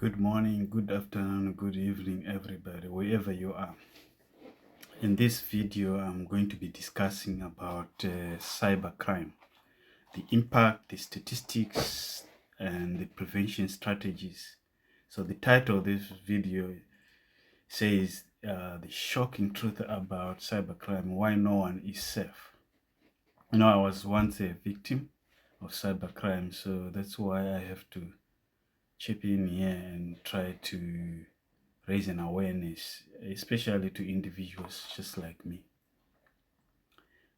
Good morning, good afternoon, good evening, everybody, wherever you are. In this video, I'm going to be discussing about cybercrime, the impact, the statistics, and the prevention strategies. So the title of this video says the shocking truth about cybercrime, why no one is safe. I was once a victim of cybercrime, so that's why I have to chip in here and try to raise an awareness, especially to individuals just like me.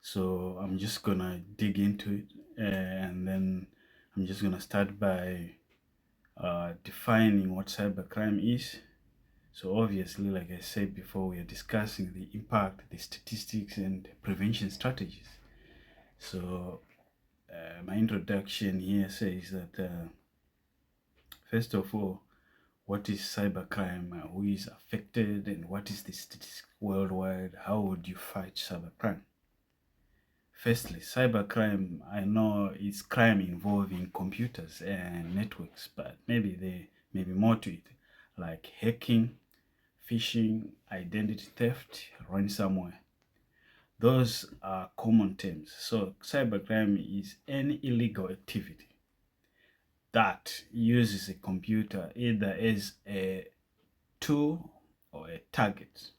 So I'm just gonna dig into it, and then I'm just gonna start by defining what cybercrime is. So obviously, like I said before, we are discussing the impact, the statistics, and prevention strategies. So my introduction here says that first of all, what is cybercrime, who is affected, and what is the statistics worldwide? How would you fight cybercrime? Firstly, cybercrime, I know it's crime involving computers and networks, but maybe there may be more to it, like hacking, phishing, identity theft, ransomware. Those are common terms. So cybercrime is any illegal activity that uses a computer either as a tool or a target.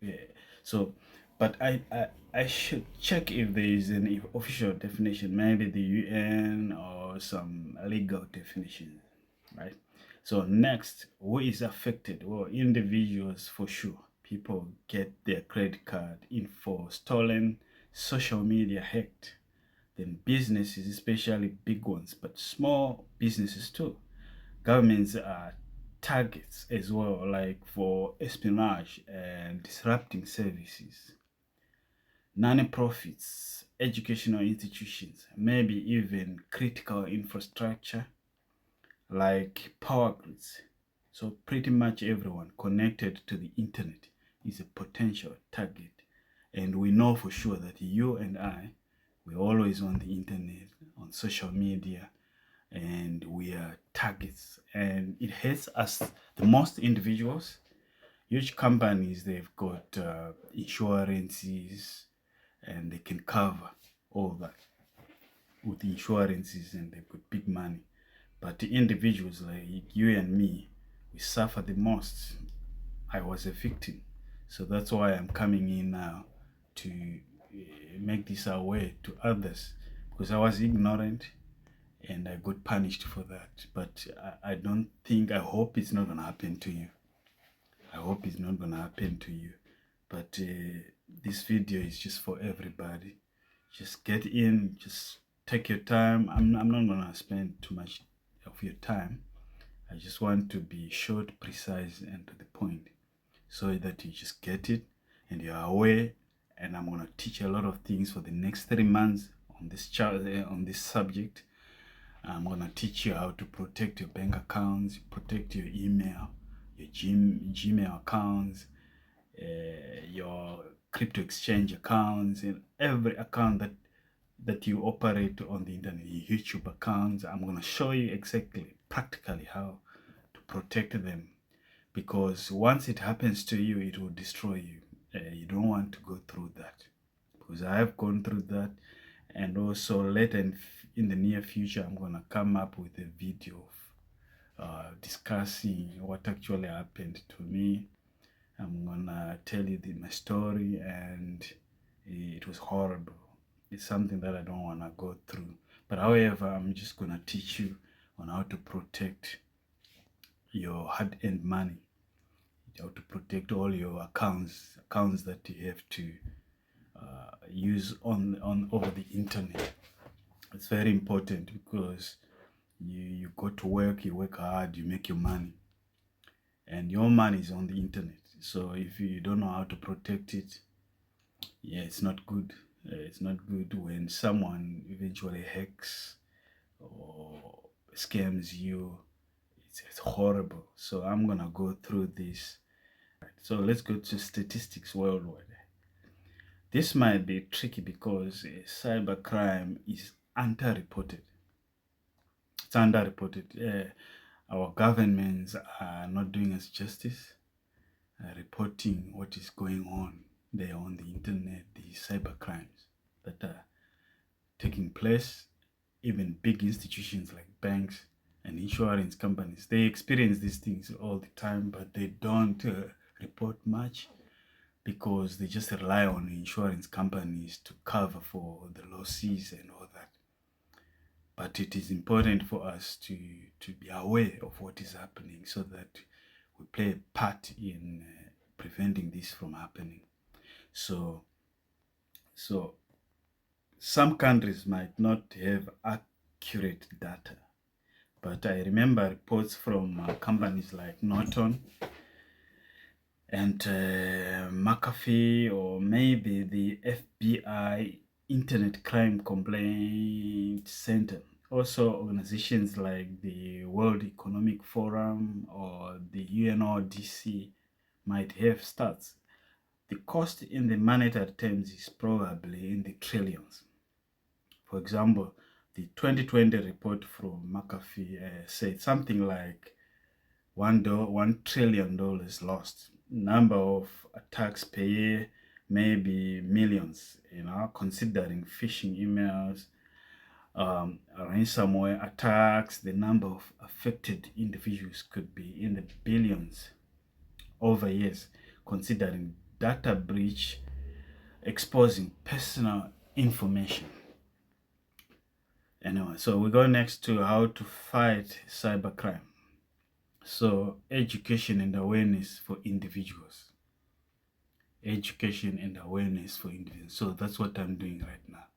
Yeah. So, but I should check if there is an official definition, maybe the UN or some legal definition, right? So next, who is affected? Well, individuals for sure. People get their credit card info stolen, social media hacked. Then businesses, especially big ones, but small businesses too. Governments are targets as well, like for espionage and disrupting services. Non-profits, educational institutions, maybe even critical infrastructure like power grids. So pretty much everyone connected to the internet is a potential target. And we know for sure that you and I, we're always on the internet, on social media, and we are targets, and it hurts us the most. Individuals, huge companies, they've got insurances, and they can cover all that with insurances, and they've got big money. But the individuals like you and me, we suffer the most. I was a victim, so that's why I'm coming in now to make this aware to others, because I was ignorant and I got punished for that. But I don't think, I hope it's not gonna happen to you. I hope it's not gonna happen to you. But this video is just for everybody. Just get in, just take your time. I'm not gonna spend too much of your time. I just want to be short, precise, and to the point, so that you just get it and you're aware. And I'm gonna teach a lot of things for the next 3 months on this on this subject. I'm gonna teach you how to protect your bank accounts, protect your email, your Gmail accounts, your crypto exchange accounts, and every account that you operate on the internet, your YouTube accounts. I'm gonna show you exactly, practically, how to protect them, because once it happens to you, it will destroy you. You don't want to go through that, because I have gone through that. And also later in the near future, I'm gonna come up with a video of discussing what actually happened to me. I'm gonna tell you my story, and it was horrible. It's something that I don't wanna go through. But however, I'm just gonna teach you on how to protect your hard-earned money, how to protect all your accounts that you have to use on over the internet. It's very important, because you go to work, you work hard, you make your money, and your money is on the internet. So if you don't know how to protect it, yeah, it's not good. It's not good when someone eventually hacks or scams you. It's horrible. So I'm gonna go through this. So let's go to statistics worldwide. This might be tricky because cybercrime is underreported. It's underreported. our governments are not doing us justice, reporting what is going on there on the internet, the cyber crimes that are taking place. Even big institutions like banks and insurance companies, they experience these things all the time, but they don't report much because they just rely on insurance companies to cover for the losses and all that. But it is important for us to be aware of what is happening so that we play a part in preventing this from happening. So some countries might not have accurate data, but I remember reports from companies like Norton and McAfee, or maybe the FBI Internet Crime Complaint Center. Also, organizations like the World Economic Forum or the UNODC might have stats. The cost in the monetary terms is probably in the trillions. For example, the 2020 report from McAfee said something like $1 trillion lost. Number of attacks per year, maybe millions, considering phishing emails, ransomware attacks. The number of affected individuals could be in the billions over years, considering data breach exposing personal information. Anyway, so we go next to how to fight cybercrime. So, education and awareness for individuals. Education and awareness for individuals. So that's what I'm doing right now.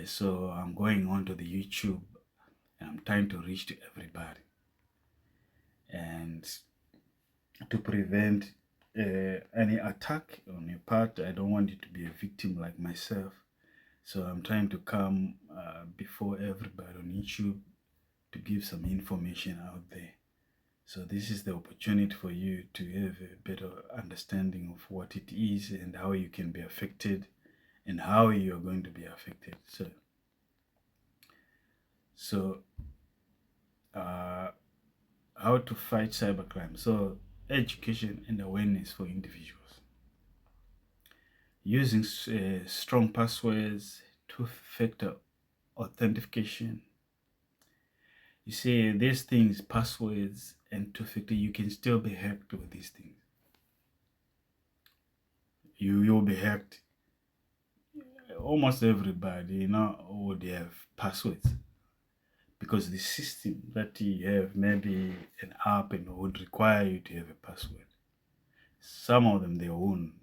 So I'm going onto the YouTube and I'm trying to reach to everybody. And to prevent any attack on your part, I don't want you to be a victim like myself. So I'm trying to come before everybody on YouTube to give some information out there. So this is the opportunity for you to have a better understanding of what it is and how you can be affected and how you're going to be affected. So how to fight cybercrime. So education and awareness for individuals. Using strong passwords, two-factor authentication. You see, these things, passwords and two-factor, you can still be hacked with these things. You'll be hacked. Almost everybody would have passwords because the system that you have, maybe an app, and would require you to have a password. Some of them they won't.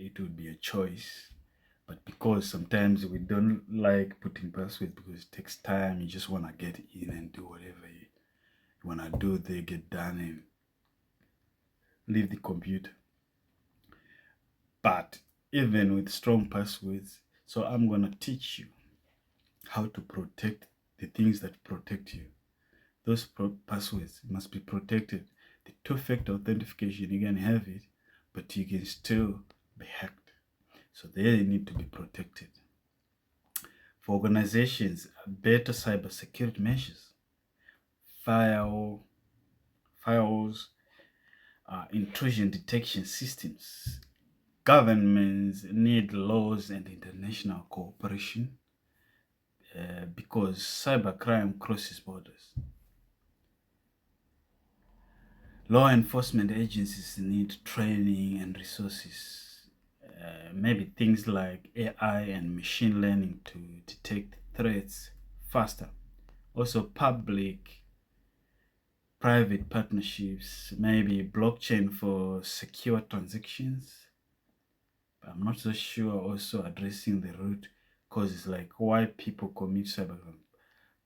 It would be a choice, but because sometimes we don't like putting passwords because it takes time, you just want to get in and do whatever you want to do. They get done and leave the computer. But even with strong passwords, so I'm going to teach you how to protect the things that protect you. Those passwords must be protected. The two-factor authentication, you can have it, but you can still be hacked. So they need to be protected. For organizations, better cybersecurity measures, firewalls, intrusion detection systems. Governments need laws and international cooperation because cybercrime crosses borders. Law enforcement agencies need training and resources. Maybe things like AI and machine learning to detect threats faster. Also, public-private partnerships, maybe blockchain for secure transactions. I'm not so sure also addressing the root causes like why people commit cybercrime.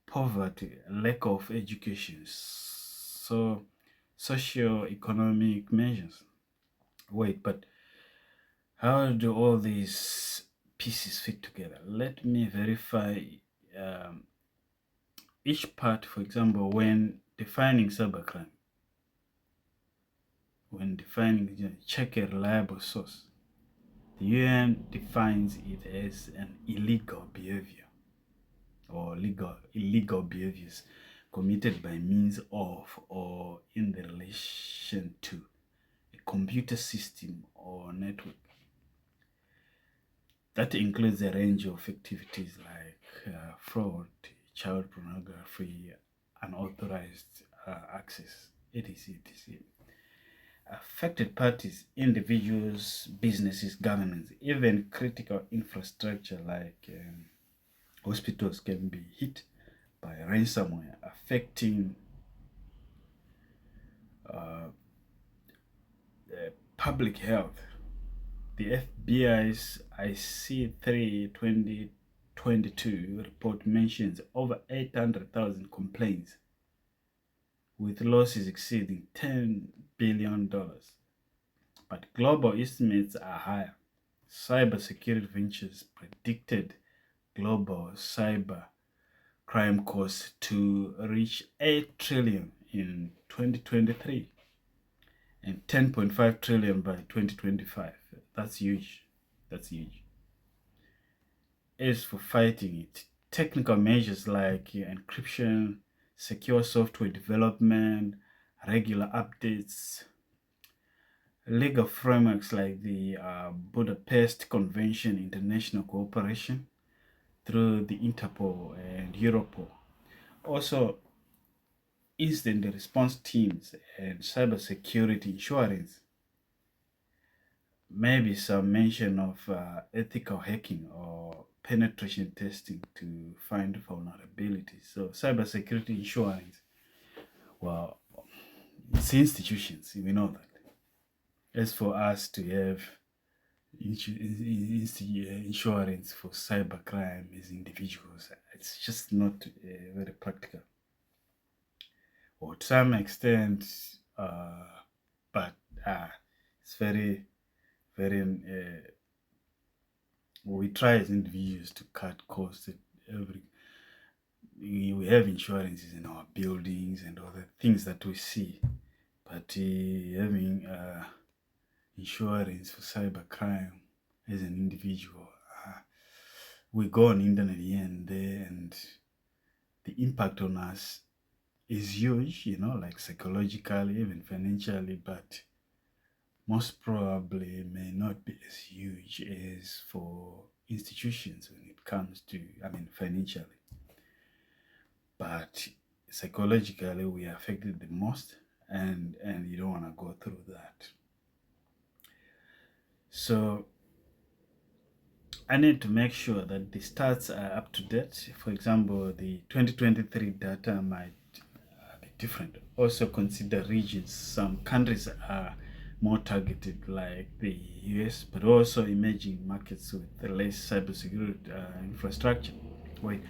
Poverty, lack of education, so socio-economic measures. Wait, but how do all these pieces fit together? Let me verify each part. For example, when defining cybercrime, check a reliable source. The UN defines it as an illegal behavior or illegal behaviors committed by means of or in the relation to a computer system or network. That includes a range of activities like fraud, child pornography, unauthorized access, etc. etc. Affected parties, individuals, businesses, governments, even critical infrastructure like hospitals can be hit by ransomware, affecting public health. The FBI's IC3 2022 report mentions over 800,000 complaints, with losses exceeding $10 billion. But global estimates are higher. Cybersecurity Ventures predicted global cyber crime costs to reach 8 trillion in 2023 and 10.5 trillion by 2025. That's huge. That's huge. As for fighting it, technical measures like encryption, secure software development, regular updates, legal frameworks like the Budapest Convention, international cooperation through the Interpol and Europol. Also, incident response teams and cybersecurity insurance. Maybe some mention of ethical hacking or penetration testing to find vulnerabilities. So cybersecurity insurance, well, it's institutions, we know that. As for us to have insurance for cybercrime as individuals, it's just not very practical. Or to some extent, but it's very, we try as individuals to cut costs. We have insurances in our buildings and other things that we see, but having insurance for cybercrime as an individual, we go on the internet here and there, and the impact on us is huge, like psychologically, even financially, but most probably may not be as huge as for institutions when it comes to, financially. But psychologically, we are affected the most, and you don't want to go through that. So I need to make sure that the stats are up to date. For example, the 2023 data might be different. Also consider regions. Some countries are more targeted, like the US, but also emerging markets with less cybersecurity infrastructure. Wait,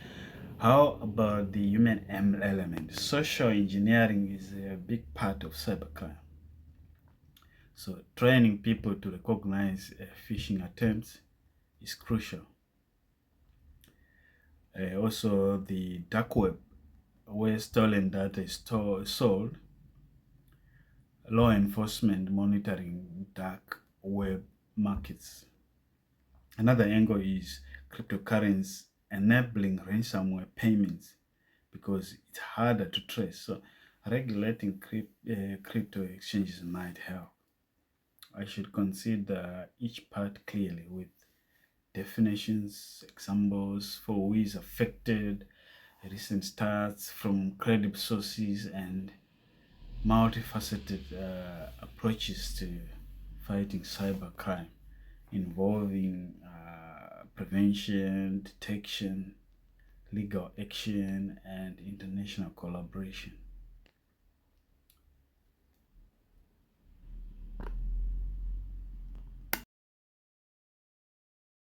how about the human element? Social engineering is a big part of cybercrime. So training people to recognize phishing attempts is crucial. Also, the dark web, where stolen data is sold, law enforcement monitoring dark web markets. Another angle is cryptocurrency enabling ransomware payments because it's harder to trace. So regulating crypto exchanges might help. I should consider each part clearly with definitions, examples for who is affected, recent stats from credible sources, and multifaceted approaches to fighting cybercrime involving prevention, detection, legal action, and international collaboration.